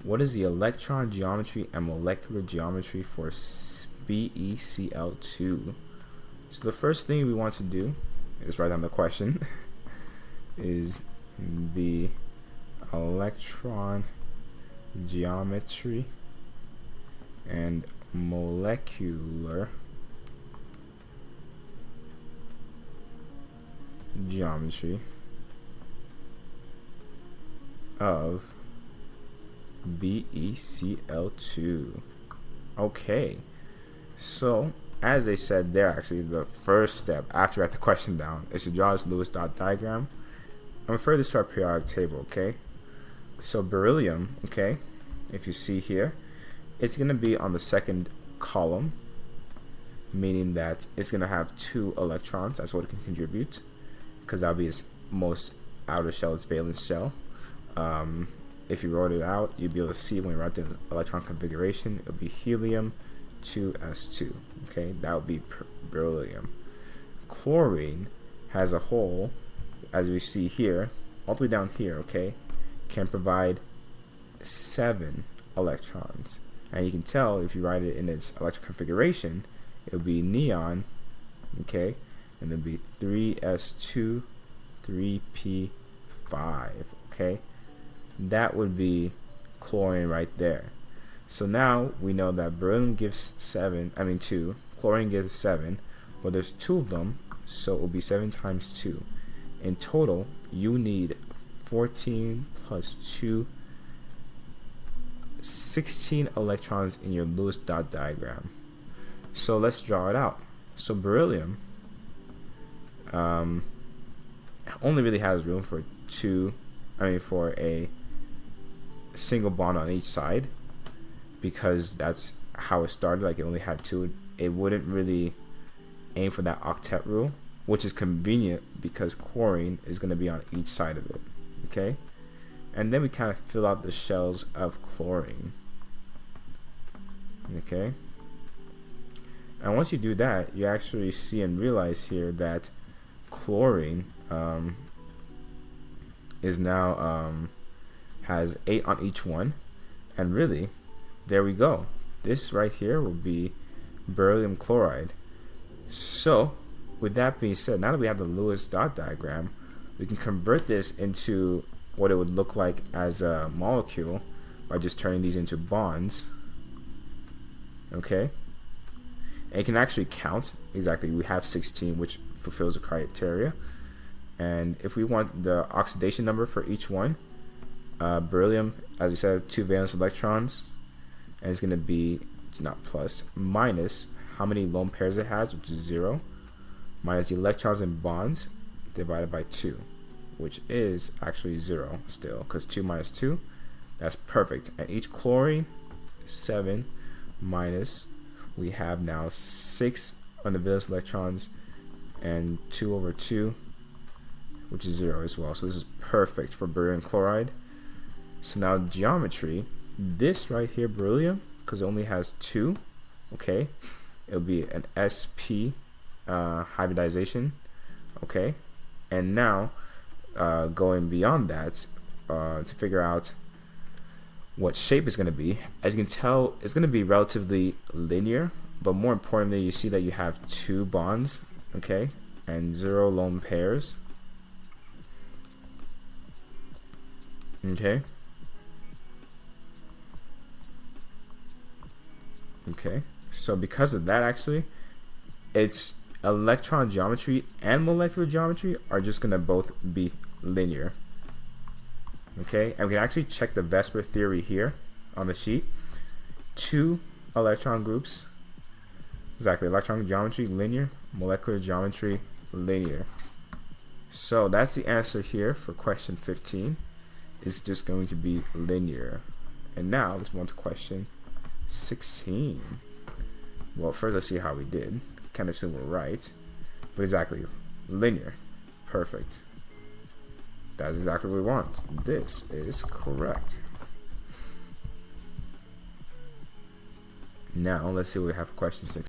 What is the electron geometry and molecular geometry for BeCl2? So the first thing we want to do is write down the question is the electron geometry and molecular geometry of BeCl2. Okay, so as they said there, actually the first step after I write the question down is to draw this Lewis dot diagram and refer this to our periodic table. Okay, so beryllium, okay, if you see here, it's going to be on the second column, meaning that it's going to have 2 electrons. That's what it can contribute, because that'll be its most outer shell, its valence shell. If you wrote it out, you'd be able to see when you write the electron configuration, it'll be helium 2s2. Okay, that would be beryllium. Chlorine has a hole, as we see here, all the way down here, okay, can provide 7 electrons. And you can tell if you write it in its electron configuration, it'll be neon, okay, and it'll be 3s2, 3p5, okay. That would be chlorine right there. So now we know that beryllium gives 2, chlorine gives 7, but there's 2 of them, so it will be 7 times 2. In total, you need 14 plus 2, 16 electrons in your Lewis dot diagram. So let's draw it out. So beryllium only really has room for for a single bond on each side, because that's how it started. Like, it only had 2. It wouldn't really aim for that octet rule, which is convenient because chlorine is going to be on each side of it. Okay, and then we kind of fill out the shells of chlorine. Okay, and once you do that, you actually see and realize here that chlorine is now has 8 on each one, and really, there we go. This right here will be beryllium chloride. So with that being said, now that we have the Lewis dot diagram, we can convert this into what it would look like as a molecule by just turning these into bonds. Okay, and you can actually count exactly. We have 16, which fulfills the criteria. And if we want the oxidation number for each one, beryllium, as we said, 2 valence electrons, and it's going to be not plus, minus how many lone pairs it has, which is 0, minus the electrons and bonds divided by 2, which is actually 0 still, because 2 minus 2, that's perfect. And each chlorine, 7 minus, we have now 6 on the valence electrons and 2 over 2, which is 0 as well. So this is perfect for beryllium chloride. So now geometry, this right here, beryllium, because it only has 2, okay, it'll be an sp hybridization, okay. And now going beyond that, to figure out what shape is going to be, as you can tell, it's going to be relatively linear, but more importantly, you see that you have 2 bonds, okay, and 0 lone pairs. Okay, so because of that, actually, its electron geometry and molecular geometry are just gonna both be linear. Okay, and we can actually check the Vesper theory here on the sheet. 2 electron groups, exactly, electron geometry linear, molecular geometry linear. So that's the answer here for question 15. It's just going to be linear. And now let's move on to question 16. Well, first let's see how we did. Can't assume we're right, but exactly, linear, perfect. That's exactly what we want. This is correct. Now let's see what we have for question 6.